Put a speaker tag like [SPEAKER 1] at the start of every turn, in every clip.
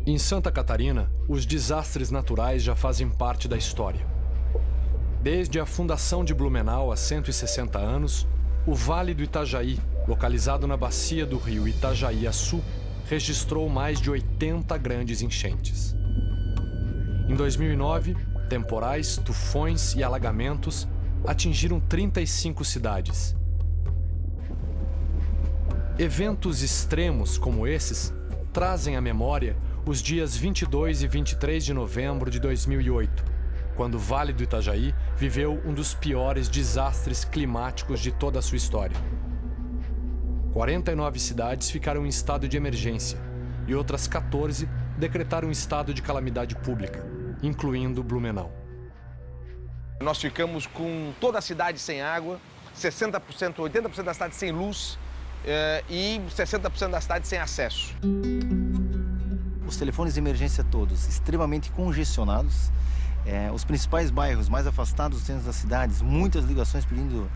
[SPEAKER 1] Em Santa Catarina, os desastres naturais já fazem parte da história. Desde a fundação de Blumenau há 160 anos, o Vale do Itajaí, localizado na bacia do rio Itajaí-Açu, registrou mais de 80 grandes enchentes. Em 2009, temporais, tufões e alagamentos atingiram 35 cidades. Eventos extremos como esses trazem à memória os dias 22 e 23 de novembro de 2008, quando o Vale do Itajaí viveu um dos piores desastres climáticos de toda a sua história. 49 cidades ficaram em estado de emergência e outras 14 decretaram estado de calamidade pública, incluindo Blumenau.
[SPEAKER 2] Nós ficamos com toda a cidade sem água, 60%, 80% da cidade sem luz e 60% da cidade sem acesso.
[SPEAKER 3] Os telefones de emergência todos extremamente congestionados, os principais bairros mais afastados dos centros das cidades, muitas ligações pedindo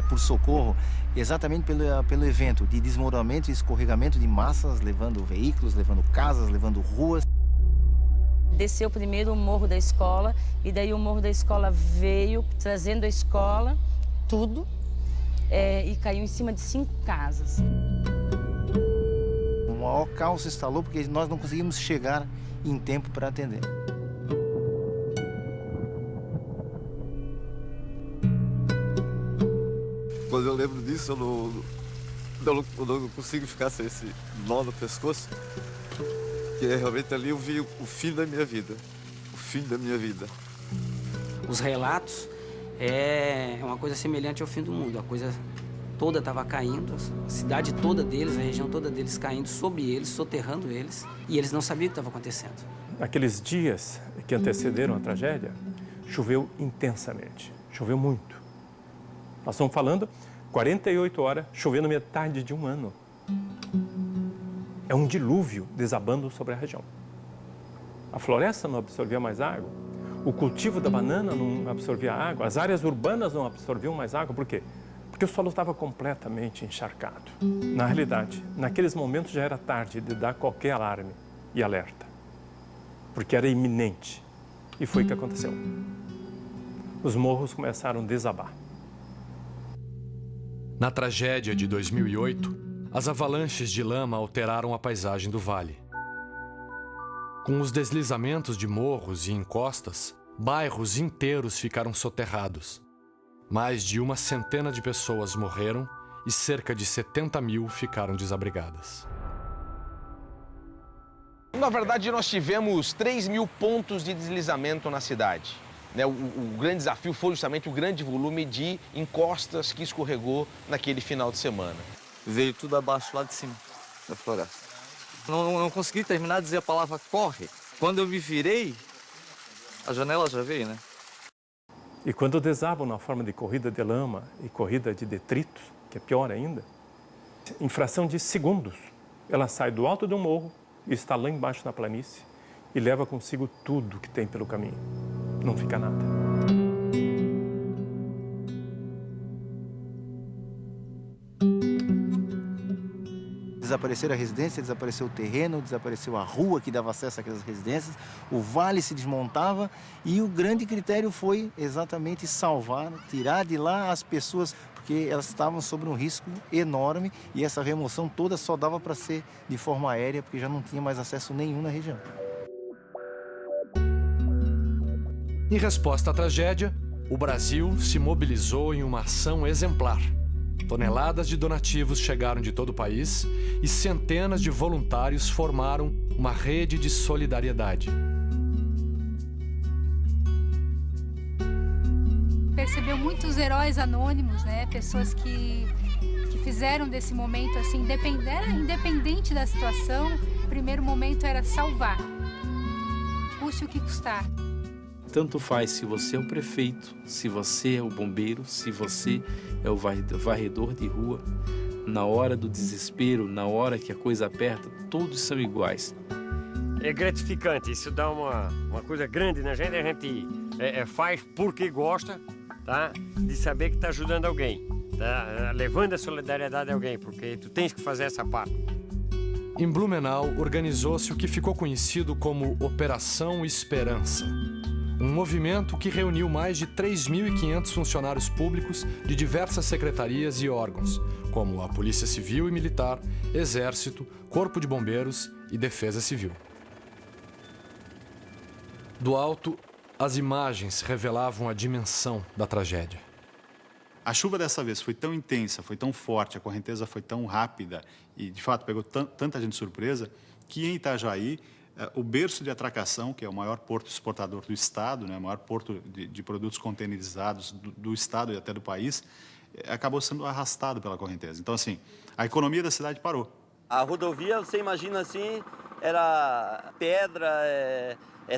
[SPEAKER 3] por socorro, exatamente pelo evento de desmoronamento e escorregamento de massas, levando veículos, levando casas, levando ruas.
[SPEAKER 4] Desceu primeiro o morro da escola e daí o morro da escola veio trazendo a escola, tudo, e caiu em cima de 5 casas.
[SPEAKER 3] O maior caos se instalou porque nós não conseguimos chegar em tempo para atender.
[SPEAKER 5] Quando eu lembro disso, eu não consigo ficar sem esse nó no pescoço. Porque realmente ali eu vi o fim da minha vida. O fim da minha vida.
[SPEAKER 6] Os relatos é uma coisa semelhante ao fim do mundo. A coisa toda estava caindo, a cidade toda deles, a região toda deles caindo sobre eles, soterrando eles. E eles não sabiam o que estava acontecendo.
[SPEAKER 7] Naqueles dias que antecederam a tragédia, choveu intensamente. Choveu muito. Nós estamos falando 48 horas, chovendo metade de um ano. É um dilúvio desabando sobre a região. A floresta não absorvia mais água, o cultivo da banana não absorvia água, as áreas urbanas não absorviam mais água. Por quê? Porque o solo estava completamente encharcado. Na realidade, naqueles momentos já era tarde de dar qualquer alarme e alerta, porque era iminente. E foi o que aconteceu. Os morros começaram a desabar.
[SPEAKER 1] Na tragédia de 2008, as avalanches de lama alteraram a paisagem do vale. Com os deslizamentos de morros e encostas, bairros inteiros ficaram soterrados. Mais de 100 de pessoas morreram e cerca de 70 mil ficaram desabrigadas.
[SPEAKER 2] Na verdade, nós tivemos 3.000 pontos de deslizamento na cidade. O grande desafio foi justamente o grande volume de encostas que escorregou naquele final de semana.
[SPEAKER 5] Veio tudo abaixo lá de cima da floresta. Não consegui terminar de dizer a palavra corre. Quando eu me virei, a janela já veio, né?
[SPEAKER 7] E quando desabam na forma de corrida de lama e corrida de detritos, que é pior ainda, em fração de segundos, ela sai do alto de um morro e está lá embaixo na planície e leva consigo tudo que tem pelo caminho. Não fica nada.
[SPEAKER 3] Desapareceram a residência, desapareceu o terreno, desapareceu a rua que dava acesso àquelas residências, o vale se desmontava e o grande critério foi exatamente salvar, tirar de lá as pessoas, porque elas estavam sob um risco enorme e essa remoção toda só dava para ser de forma aérea, porque já não tinha mais acesso nenhum na região.
[SPEAKER 1] Em resposta à tragédia, o Brasil se mobilizou em uma ação exemplar. Toneladas de donativos chegaram de todo o país e centenas de voluntários formaram uma rede de solidariedade.
[SPEAKER 8] Percebeu muitos heróis anônimos, né? Pessoas que fizeram desse momento assim, independente da situação. O primeiro momento era salvar, custe o que custar.
[SPEAKER 9] Tanto faz se você é o prefeito, se você é o bombeiro, se você é o varredor de rua. Na hora do desespero, na hora que a coisa aperta, todos são iguais.
[SPEAKER 10] É gratificante, isso dá uma coisa grande na gente. A gente faz porque gosta, tá? De saber que está ajudando alguém, tá? Levando a solidariedade a alguém, porque tu tens que fazer essa parte.
[SPEAKER 1] Em Blumenau, organizou-se o que ficou conhecido como Operação Esperança. Um movimento que reuniu mais de 3.500 funcionários públicos de diversas secretarias e órgãos, como a Polícia Civil e Militar, Exército, Corpo de Bombeiros e Defesa Civil. Do alto, as imagens revelavam a dimensão da tragédia.
[SPEAKER 11] A chuva dessa vez foi tão intensa, foi tão forte, a correnteza foi tão rápida e, de fato, pegou tanta gente de surpresa, que em Itajaí, o berço de atracação, que é o maior porto exportador do estado, né, o maior porto de produtos containerizados do estado e até do país, acabou sendo arrastado pela correnteza. Então, assim, a economia da cidade parou.
[SPEAKER 12] A rodovia, você imagina assim, era pedra,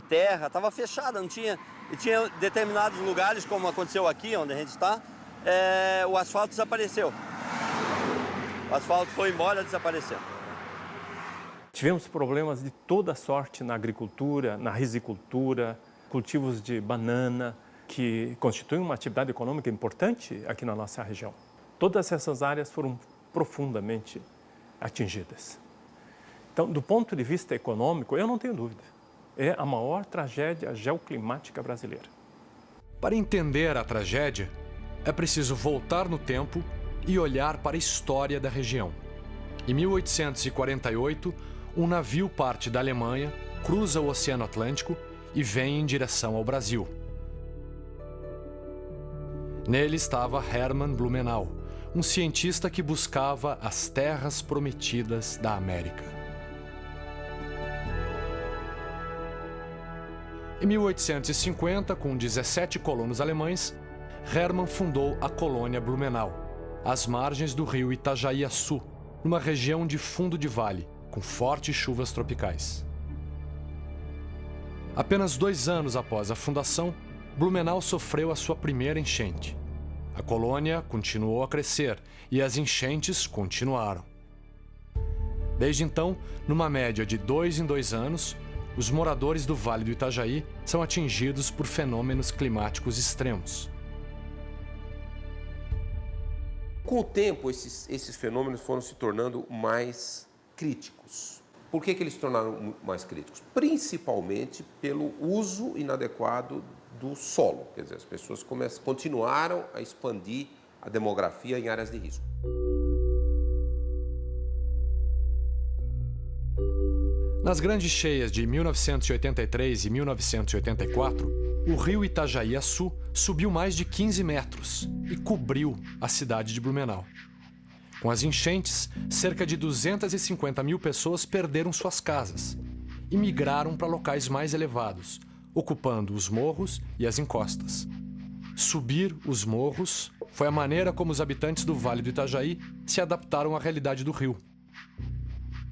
[SPEAKER 12] terra, estava fechada, não tinha... E tinha determinados lugares, como aconteceu aqui, onde a gente está, o asfalto desapareceu. O asfalto foi embora e desapareceu.
[SPEAKER 7] Tivemos problemas de toda sorte na agricultura, na risicultura, cultivos de banana, que constituem uma atividade econômica importante aqui na nossa região. Todas essas áreas foram profundamente atingidas. Então, do ponto de vista econômico, eu não tenho dúvida, é a maior tragédia geoclimática brasileira.
[SPEAKER 1] Para entender a tragédia, é preciso voltar no tempo e olhar para a história da região. Em 1848, um navio parte da Alemanha, cruza o Oceano Atlântico e vem em direção ao Brasil. Nele estava Hermann Blumenau, um cientista que buscava as terras prometidas da América. Em 1850, com 17 colonos alemães, Hermann fundou a colônia Blumenau, às margens do rio Itajaí-Açu, numa região de fundo de vale, com fortes chuvas tropicais. Apenas 2 anos após a fundação, Blumenau sofreu a sua primeira enchente. A colônia continuou a crescer e as enchentes continuaram. Desde então, numa média de 2 em 2 anos, os moradores do Vale do Itajaí são atingidos por fenômenos climáticos extremos.
[SPEAKER 13] Com o tempo, esses fenômenos foram se tornando mais críticos. Por que eles se tornaram mais críticos? Principalmente pelo uso inadequado do solo. Quer dizer, as pessoas continuaram a expandir a demografia em áreas de risco.
[SPEAKER 1] Nas grandes cheias de 1983 e 1984, o rio Itajaí-Açu subiu mais de 15 metros e cobriu a cidade de Blumenau. Com as enchentes, cerca de 250 mil pessoas perderam suas casas e migraram para locais mais elevados, ocupando os morros e as encostas. Subir os morros foi a maneira como os habitantes do Vale do Itajaí se adaptaram à realidade do rio.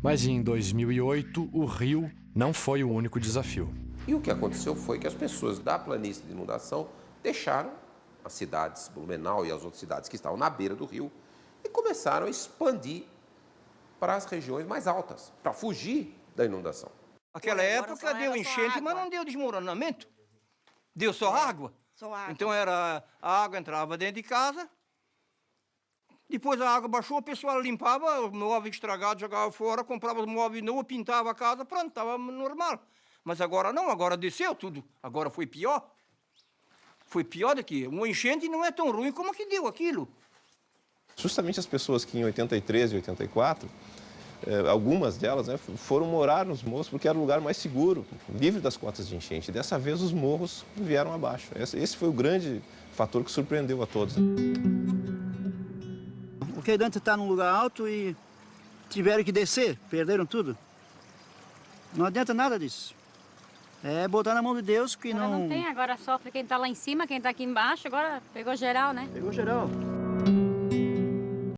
[SPEAKER 1] Mas em 2008, o rio não foi o único desafio.
[SPEAKER 13] E o que aconteceu foi que as pessoas da planície de inundação deixaram as cidades, Blumenau e as outras cidades que estavam na beira do rio, e começaram a expandir para as regiões mais altas, para fugir da inundação.
[SPEAKER 14] Naquela época deu enchente, mas não deu desmoronamento. Deu só água.
[SPEAKER 15] Só água.
[SPEAKER 14] Então a água entrava dentro de casa, depois a água baixou, o pessoal limpava, o móvel estragado jogava fora, comprava os móveis novos, pintava a casa, pronto, estava normal. Mas agora não, agora desceu tudo. Agora foi pior. Foi pior daqui. Uma enchente não é tão ruim como que deu aquilo.
[SPEAKER 13] Justamente as pessoas que em 83 e 84, algumas delas, né, foram morar nos morros porque era o lugar mais seguro, livre das cotas de enchente. Dessa vez os morros vieram abaixo. Esse foi o grande fator que surpreendeu a todos.
[SPEAKER 16] Porque antes está num lugar alto e tiveram que descer, perderam tudo. Não adianta nada disso. É botar na mão de Deus que
[SPEAKER 15] agora não tem, agora sofre quem está lá em cima, quem está aqui embaixo, agora pegou geral, né?
[SPEAKER 16] Pegou geral.